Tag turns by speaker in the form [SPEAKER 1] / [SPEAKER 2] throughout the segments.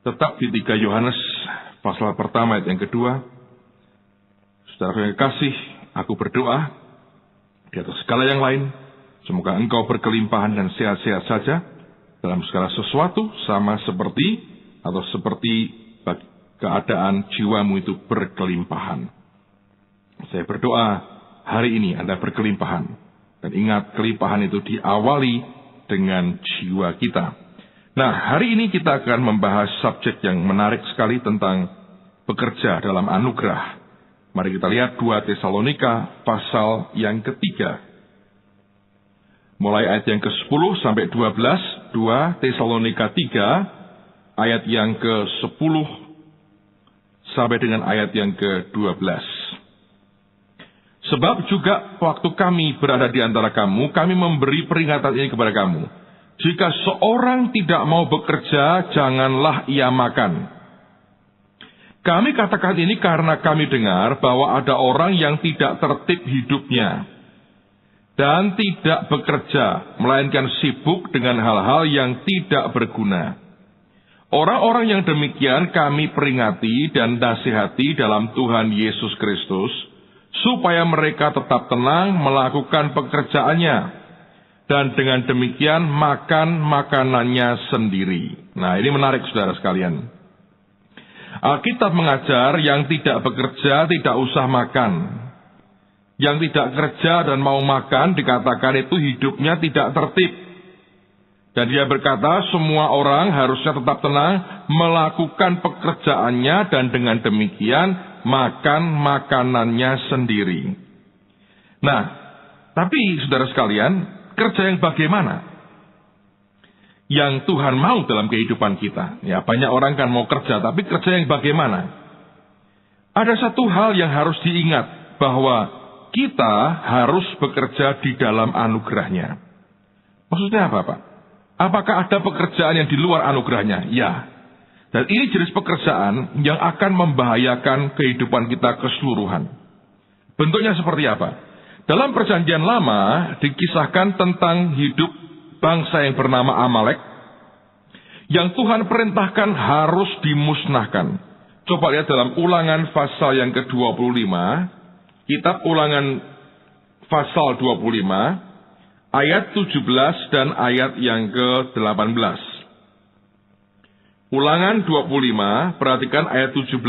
[SPEAKER 1] Tetap di 3 Yohanes pasal pertama ayat yang kedua. Saudara yang kasih, aku berdoa di atas segala yang lain, semoga engkau berkelimpahan dan sehat-sehat saja dalam segala sesuatu, sama seperti keadaan jiwamu itu berkelimpahan. Saya berdoa hari ini Anda berkelimpahan. Dan ingat, kelimpahan itu diawali dengan jiwa kita. Nah, hari ini kita akan membahas subjek yang menarik sekali tentang bekerja dalam anugerah. Mari kita lihat 2 Tesalonika pasal yang ketiga. Mulai ayat yang ke-10 sampai 12, 2 Tesalonika 3, ayat yang ke-10 sampai dengan ayat yang ke-12. Sebab juga waktu kami berada di antara kamu, kami memberi peringatan ini kepada kamu. Jika seorang tidak mau bekerja, janganlah ia makan. Kami katakan ini karena kami dengar bahwa ada orang yang tidak tertib hidupnya dan tidak bekerja, melainkan sibuk dengan hal-hal yang tidak berguna. Orang-orang yang demikian kami peringati dan nasihati dalam Tuhan Yesus Kristus, supaya mereka tetap tenang melakukan pekerjaannya, dan dengan demikian makan makanannya sendiri. Nah, ini menarik saudara sekalian. Alkitab mengajar yang tidak bekerja tidak usah makan. Yang tidak kerja dan mau makan dikatakan itu hidupnya tidak tertib. Dan dia berkata semua orang harusnya tetap tenang melakukan pekerjaannya, dan dengan demikian makan makanannya sendiri. Nah, tapi saudara sekalian, kerja yang bagaimana yang Tuhan mau dalam kehidupan kita? Ya, banyak orang kan mau kerja, tapi kerja yang bagaimana? Ada satu hal yang harus diingat, bahwa kita harus bekerja di dalam anugerahnya. Maksudnya apa, Pak? Apakah ada pekerjaan yang di luar anugerahnya? Ya. Dan ini jenis pekerjaan yang akan membahayakan kehidupan kita keseluruhan. Bentuknya seperti apa? Dalam perjanjian lama dikisahkan tentang hidup bangsa yang bernama Amalek yang Tuhan perintahkan harus dimusnahkan. Coba lihat dalam Ulangan pasal yang ke-25, kitab Ulangan pasal 25, ayat 17 dan ayat yang ke-18. Ulangan 25, perhatikan ayat 17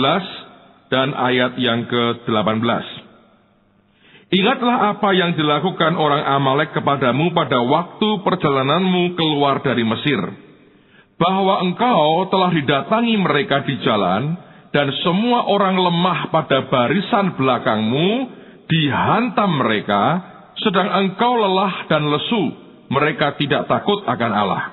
[SPEAKER 1] dan ayat yang ke-18. Ingatlah apa yang dilakukan orang Amalek kepadamu pada waktu perjalananmu keluar dari Mesir, bahwa engkau telah didatangi mereka di jalan, dan semua orang lemah pada barisan belakangmu dihantam mereka, sedang engkau lelah dan lesu, mereka tidak takut akan Allah.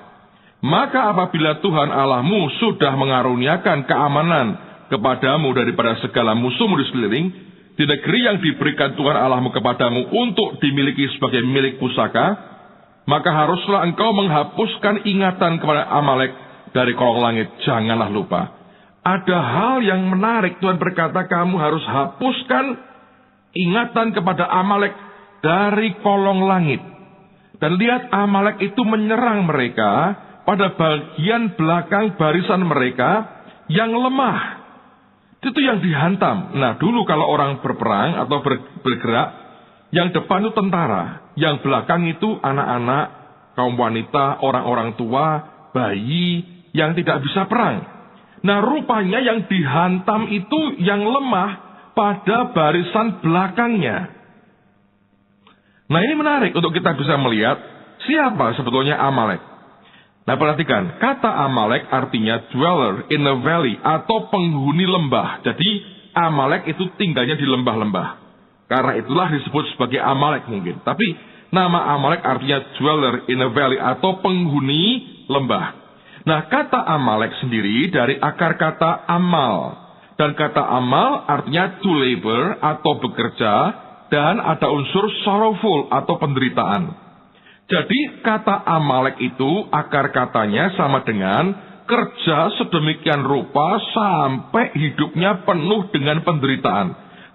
[SPEAKER 1] Maka apabila Tuhan Allahmu sudah mengaruniakan keamanan kepadamu daripada segala musuhmu di sekeliling, di negeri yang diberikan Tuhan Allahmu kepadamu untuk dimiliki sebagai milik pusaka, maka haruslah engkau menghapuskan ingatan kepada Amalek dari kolong langit. Janganlah lupa. Ada hal yang menarik. Tuhan berkata kamu harus hapuskan ingatan kepada Amalek dari kolong langit. Dan lihat, Amalek itu menyerang mereka pada bagian belakang barisan mereka yang lemah. Itu yang dihantam. Nah, dulu kalau orang berperang atau bergerak, yang depan itu tentara, yang belakang itu anak-anak, kaum wanita, orang-orang tua, bayi yang tidak bisa perang. Nah, rupanya yang dihantam itu yang lemah pada barisan belakangnya. Nah, ini menarik untuk kita bisa melihat siapa sebetulnya Amalek. Nah, perhatikan, kata Amalek artinya dweller in a valley atau penghuni lembah. Jadi Amalek itu tinggalnya di lembah-lembah. Karena itulah disebut sebagai Amalek mungkin. Tapi nama Amalek artinya dweller in a valley atau penghuni lembah. Nah, kata Amalek sendiri dari akar kata amal. Dan kata amal artinya to labor atau bekerja, dan ada unsur sorrowful atau penderitaan. Jadi kata Amalek itu akar katanya sama dengan kerja sedemikian rupa sampai hidupnya penuh dengan penderitaan.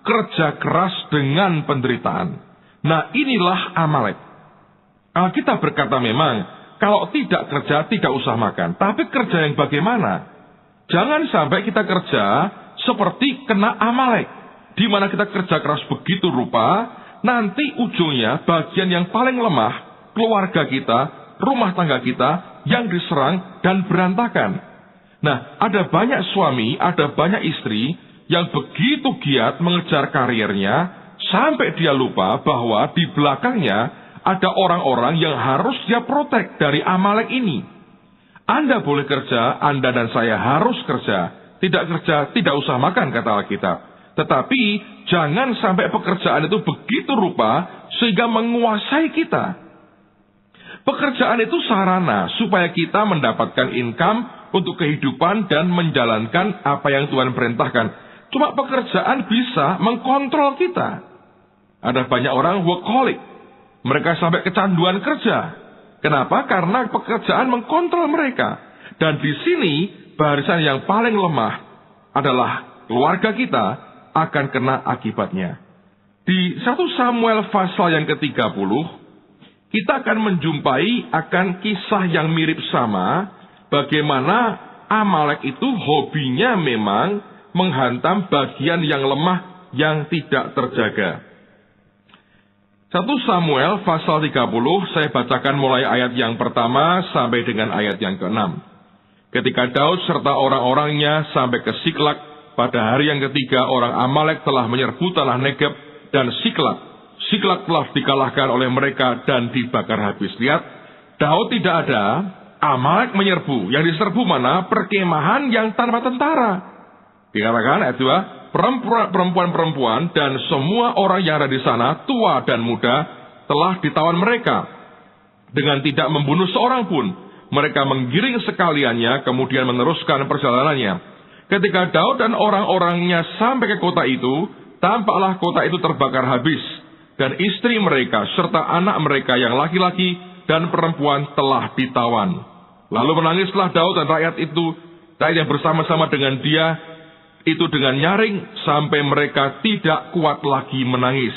[SPEAKER 1] Kerja keras dengan penderitaan. Nah, inilah Amalek. Alkitab berkata memang kalau tidak kerja tidak usah makan. Tapi kerja yang bagaimana? Jangan sampai kita kerja seperti kena Amalek, di mana kita kerja keras begitu rupa, nanti ujungnya bagian yang paling lemah, keluarga kita, rumah tangga kita, yang diserang dan berantakan. Nah, ada banyak suami, ada banyak istri yang begitu giat mengejar karirnya, sampai dia lupa bahwa di belakangnya ada orang-orang yang harus dia protek dari Amalek ini. Anda boleh kerja, Anda dan saya harus kerja. Tidak kerja, tidak usah makan, kata Alkitab. Tetapi, jangan sampai pekerjaan itu begitu rupa, sehingga menguasai kita. Pekerjaan itu sarana, supaya kita mendapatkan income untuk kehidupan dan menjalankan apa yang Tuhan perintahkan. Cuma pekerjaan bisa mengkontrol kita. Ada banyak orang workaholic. Mereka sampai kecanduan kerja. Kenapa? Karena pekerjaan mengkontrol mereka. Dan di sini, barisan yang paling lemah adalah keluarga kita akan kena akibatnya. Di 1 Samuel pasal yang ke-30, kita akan menjumpai akan kisah yang mirip sama, bagaimana Amalek itu hobinya memang menghantam bagian yang lemah yang tidak terjaga. 1 Samuel pasal 30, saya bacakan mulai ayat yang pertama sampai dengan ayat yang ke-6. Ketika Daud serta orang-orangnya sampai ke Siklak, pada hari yang ketiga orang Amalek telah menyerbu tanah Negeb dan Siklak. Siklak telah dikalahkan oleh mereka dan dibakar habis. Lihat, Daud tidak ada, Amalek menyerbu. Yang diserbu mana? Perkemahan yang tanpa tentara. Dikatakan ayat 2, perempuan-perempuan dan semua orang yang ada di sana, tua dan muda, telah ditawan mereka. Dengan tidak membunuh seorang pun, mereka menggiring sekaliannya, kemudian meneruskan perjalanannya. Ketika Daud dan orang-orangnya sampai ke kota itu, tampaklah kota itu terbakar habis, dan istri mereka serta anak mereka yang laki-laki dan perempuan telah ditawan. Lalu menangislah Daud dan rakyat yang bersama-sama dengan dia, itu dengan nyaring sampai mereka tidak kuat lagi menangis.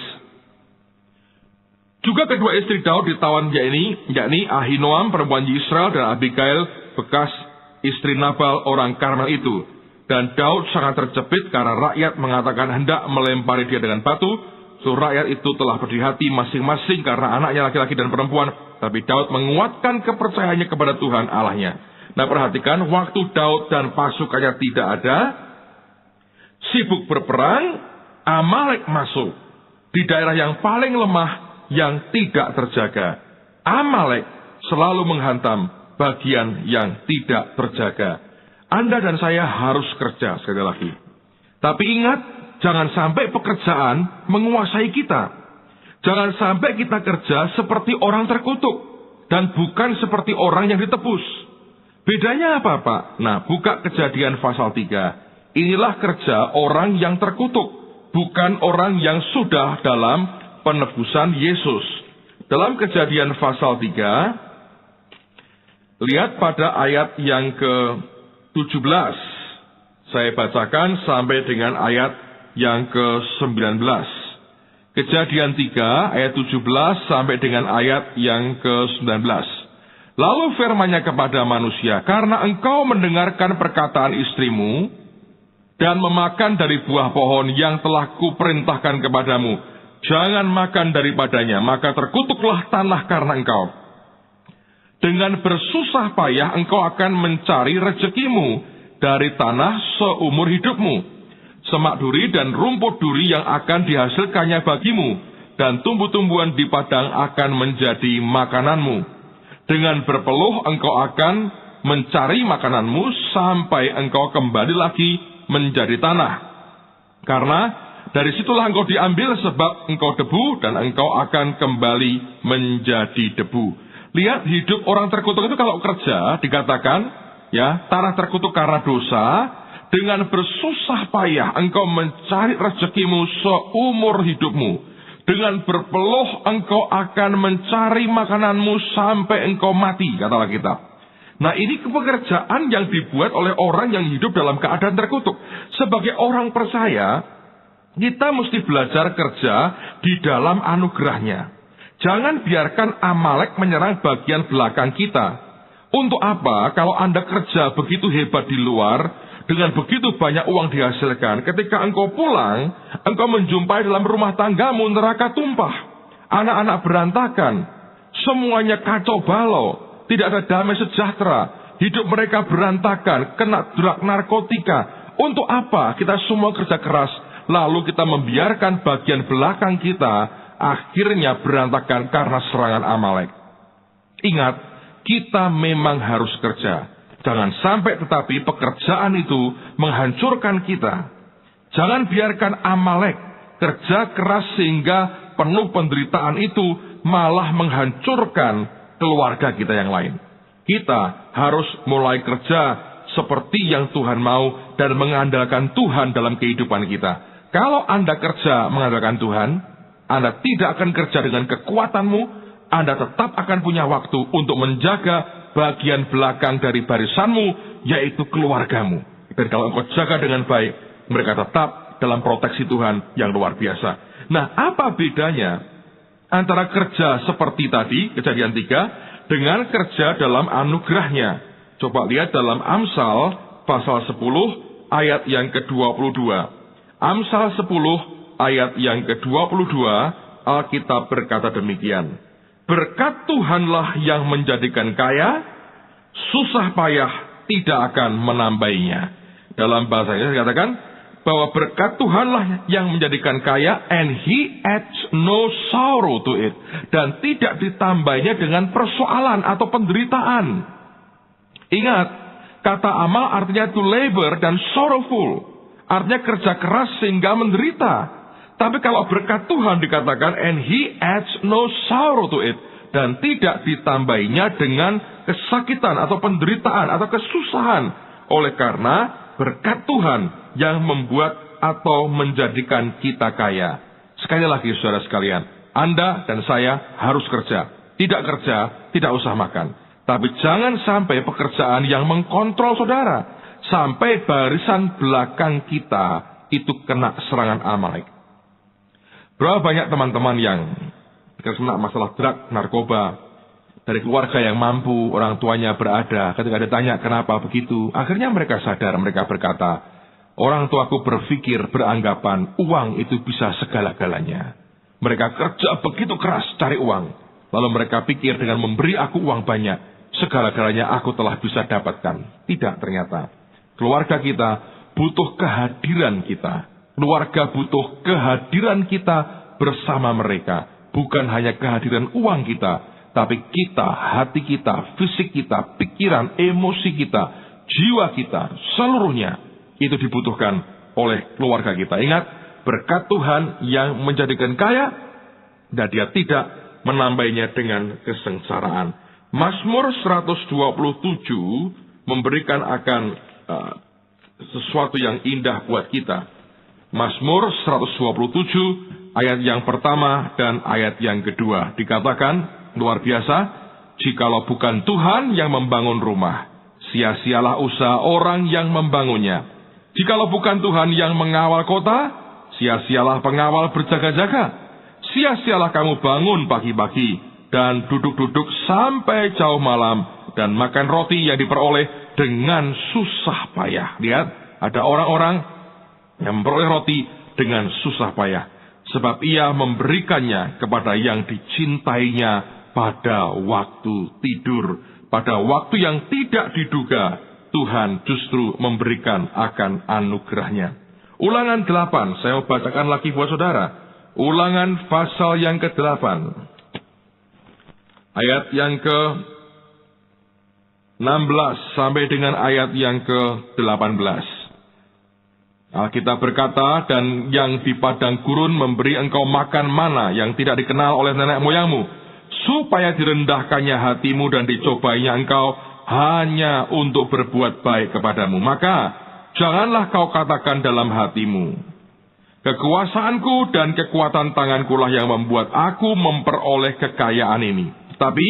[SPEAKER 1] Juga kedua istri Daud ditawan, yakni Ahinoam perempuan Yisrael dan Abigail bekas istri Nabal orang Karmel itu. Dan Daud sangat terjepit karena rakyat mengatakan hendak melempari dia dengan batu. Rakyat itu telah berdiri hati masing-masing karena anaknya laki-laki dan perempuan. Tapi Daud menguatkan kepercayaannya kepada Tuhan Allahnya. Nah, perhatikan, waktu Daud dan pasukannya tidak ada, sibuk berperang, Amalek masuk di daerah yang paling lemah yang tidak terjaga. Amalek selalu menghantam bagian yang tidak terjaga. Anda dan saya harus kerja, sekali lagi. Tapi ingat, jangan sampai pekerjaan menguasai kita. Jangan sampai kita kerja seperti orang terkutuk dan bukan seperti orang yang ditebus. Bedanya apa, Pak? Nah, buka Kejadian pasal 3. Inilah kerja orang yang terkutuk, bukan orang yang sudah dalam penebusan Yesus. Dalam Kejadian pasal 3, lihat pada ayat yang ke-17. Saya bacakan sampai dengan ayat yang ke-19. Kejadian 3 ayat 17 sampai dengan ayat yang ke-19. Lalu firman-Nya kepada manusia, karena engkau mendengarkan perkataan istrimu dan memakan dari buah pohon yang telah kuperintahkan kepadamu, jangan makan daripadanya, maka terkutuklah tanah karena engkau. Dengan bersusah payah engkau akan mencari rezekimu dari tanah seumur hidupmu. Semak duri dan rumput duri yang akan dihasilkannya bagimu, dan tumbuh-tumbuhan di padang akan menjadi makananmu. Dengan berpeluh engkau akan mencari makananmu sampai engkau kembali lagi menjadi tanah. Karena dari situlah engkau diambil, sebab engkau debu dan engkau akan kembali menjadi debu. Lihat, hidup orang terkutuk itu kalau kerja, dikatakan, ya, tanah terkutuk karena dosa. Dengan bersusah payah engkau mencari rezekimu seumur hidupmu. Dengan berpeluh engkau akan mencari makananmu sampai engkau mati, kata Alkitab. Nah, ini pekerjaan yang dibuat oleh orang yang hidup dalam keadaan terkutuk. Sebagai orang percaya, kita mesti belajar kerja di dalam anugerahnya. Jangan biarkan Amalek menyerang bagian belakang kita. Untuk apa? Kalau Anda kerja begitu hebat di luar, dengan begitu banyak uang dihasilkan, ketika engkau pulang, engkau menjumpai dalam rumah tanggamu neraka tumpah, anak-anak berantakan, semuanya kacau balau, tidak ada damai sejahtera, hidup mereka berantakan, kena drug narkotika. Untuk apa kita semua kerja keras, lalu kita membiarkan bagian belakang kita akhirnya berantakan karena serangan Amalek? Ingat, kita memang harus kerja. Jangan sampai tetapi pekerjaan itu menghancurkan kita. Jangan biarkan Amalek kerja keras sehingga penuh penderitaan itu malah menghancurkan keluarga kita yang lain. Kita harus mulai kerja seperti yang Tuhan mau dan mengandalkan Tuhan dalam kehidupan kita. Kalau Anda kerja mengandalkan Tuhan, Anda tidak akan kerja dengan kekuatanmu, Anda tetap akan punya waktu untuk menjaga bagian belakang dari barisanmu, yaitu keluargamu. Dan kalau engkau jaga dengan baik, mereka tetap dalam proteksi Tuhan yang luar biasa. Nah, apa bedanya antara kerja seperti tadi, Kejadian 3, dengan kerja dalam anugerahnya? Coba lihat dalam Amsal pasal 10 ayat yang ke-22. Amsal 10 ayat yang ke-22, Alkitab berkata demikian. Berkat Tuhanlah yang menjadikan kaya, susah payah tidak akan menambainya. Dalam bahasanya dikatakan bahwa berkat Tuhanlah yang menjadikan kaya, and he adds no sorrow to it. Dan tidak ditambahnya dengan persoalan atau penderitaan. Ingat, kata amal artinya to labor dan sorrowful. Artinya kerja keras sehingga menderita. Tapi kalau berkat Tuhan dikatakan, and he adds no sorrow to it. Dan tidak ditambahinya dengan kesakitan atau penderitaan atau kesusahan. Oleh karena berkat Tuhan yang membuat atau menjadikan kita kaya. Sekali lagi saudara sekalian, Anda dan saya harus kerja. Tidak kerja, tidak usah makan. Tapi jangan sampai pekerjaan yang mengkontrol saudara. Sampai barisan belakang kita itu kena serangan Amalek. Berapa banyak teman-teman yang kena masalah drug, narkoba, dari keluarga yang mampu, orang tuanya berada, ketika ditanya kenapa begitu, akhirnya mereka sadar, mereka berkata, orang tuaku berpikir, beranggapan, uang itu bisa segala-galanya. Mereka kerja begitu keras cari uang, lalu mereka pikir dengan memberi aku uang banyak, segala-galanya aku telah bisa dapatkan. Tidak, ternyata. Keluarga kita butuh kehadiran kita. Keluarga butuh kehadiran kita bersama mereka. Bukan hanya kehadiran uang kita, tapi kita, hati kita, fisik kita, pikiran, emosi kita, jiwa kita, seluruhnya itu dibutuhkan oleh keluarga kita. Ingat, berkat Tuhan yang menjadikan kaya, dan dia tidak menambahnya dengan kesengsaraan. Mazmur 127 memberikan akan sesuatu yang indah buat kita. Mazmur 127 ayat yang pertama dan ayat yang kedua dikatakan luar biasa, jikalau bukan Tuhan yang membangun rumah, sia-sialah usaha orang yang membangunnya. Jikalau bukan Tuhan yang mengawal kota, sia-sialah pengawal berjaga-jaga. Sia-sialah kamu bangun pagi-pagi dan duduk-duduk sampai jauh malam dan makan roti yang diperoleh dengan susah payah. Lihat, ada orang-orang yang memperoleh roti dengan susah payah, sebab ia memberikannya kepada yang dicintainya pada waktu tidur. Pada waktu yang tidak diduga, Tuhan justru memberikan akan anugerahnya. Ulangan 8, saya mau bacakan lagi buat saudara. Ulangan pasal yang ke-8. Ayat yang ke-16 sampai dengan ayat yang ke-18. Alkitab berkata, dan yang di padang gurun memberi engkau makan mana yang tidak dikenal oleh nenek moyangmu, supaya direndahkannya hatimu dan dicobainya engkau hanya untuk berbuat baik kepadamu. Maka janganlah kau katakan dalam hatimu, kekuasaanku dan kekuatan tanganku lah yang membuat aku memperoleh kekayaan ini. Tapi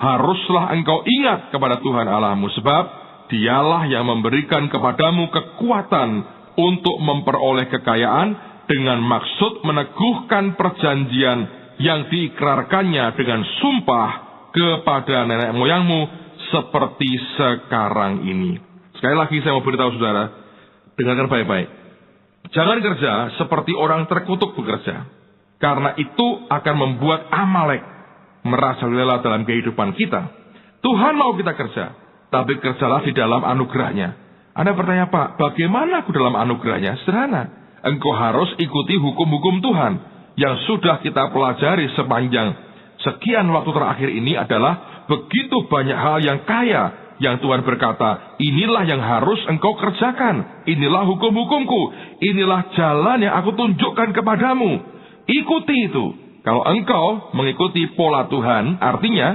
[SPEAKER 1] haruslah engkau ingat kepada Tuhan Allahmu, sebab dialah yang memberikan kepadamu kekuatan untuk memperoleh kekayaan dengan maksud meneguhkan perjanjian yang diikrarkannya dengan sumpah kepada nenek moyangmu seperti sekarang ini. Sekali lagi saya mau beritahu saudara, Dengarkan baik-baik. Jangan kerja seperti orang terkutuk bekerja. Karena itu akan membuat Amalek merajalela dalam kehidupan kita. Tuhan mau kita kerja, tapi kerjalah di dalam anugerahnya. Anda bertanya, Pak, bagaimana aku dalam anugerahnya? Sederhana. Engkau harus ikuti hukum-hukum Tuhan yang sudah kita pelajari sepanjang sekian waktu terakhir ini adalah begitu banyak hal yang kaya yang Tuhan berkata, inilah yang harus engkau kerjakan. Inilah hukum-hukumku. Inilah jalan yang aku tunjukkan kepadamu. Ikuti itu. Kalau engkau mengikuti pola Tuhan, artinya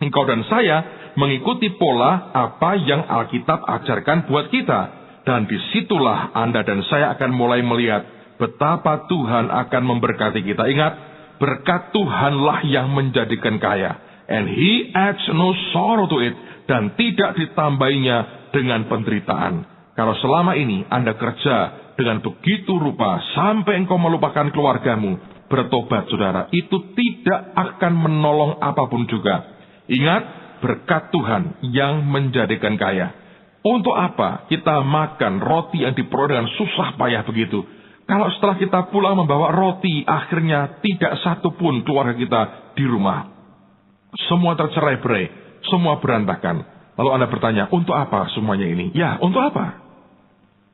[SPEAKER 1] engkau dan saya mengikuti pola apa yang Alkitab ajarkan buat kita. Dan disitulah Anda dan saya akan mulai melihat betapa Tuhan akan memberkati kita. Ingat, berkat Tuhanlah yang menjadikan kaya. And He adds no sorrow to it. Dan tidak ditambahinya dengan penderitaan. Kalau selama ini Anda kerja dengan begitu rupa sampai engkau melupakan keluargamu, bertobat saudara, itu tidak akan menolong apapun juga. Ingat, berkat Tuhan yang menjadikan kaya. Untuk apa kita makan roti yang diperoleh dengan susah payah begitu? Kalau setelah kita pulang membawa roti, akhirnya tidak satu pun keluarga kita di rumah. Semua tercerai-berai. Semua berantakan. Lalu Anda bertanya, untuk apa semuanya ini? Ya, untuk apa?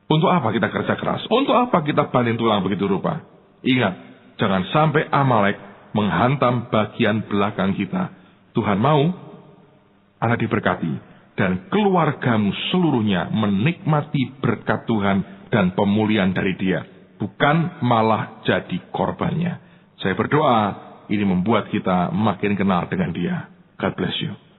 [SPEAKER 1] Untuk apa kita kerja keras? Untuk apa kita banting tulang begitu rupa? Ingat, jangan sampai Amalek menghantam bagian belakang kita. Tuhan mau Anda diberkati dan keluargamu seluruhnya menikmati berkat Tuhan dan pemulihan dari Dia. Bukan malah jadi korbannya. Saya berdoa ini membuat kita makin kenal dengan Dia. God bless you.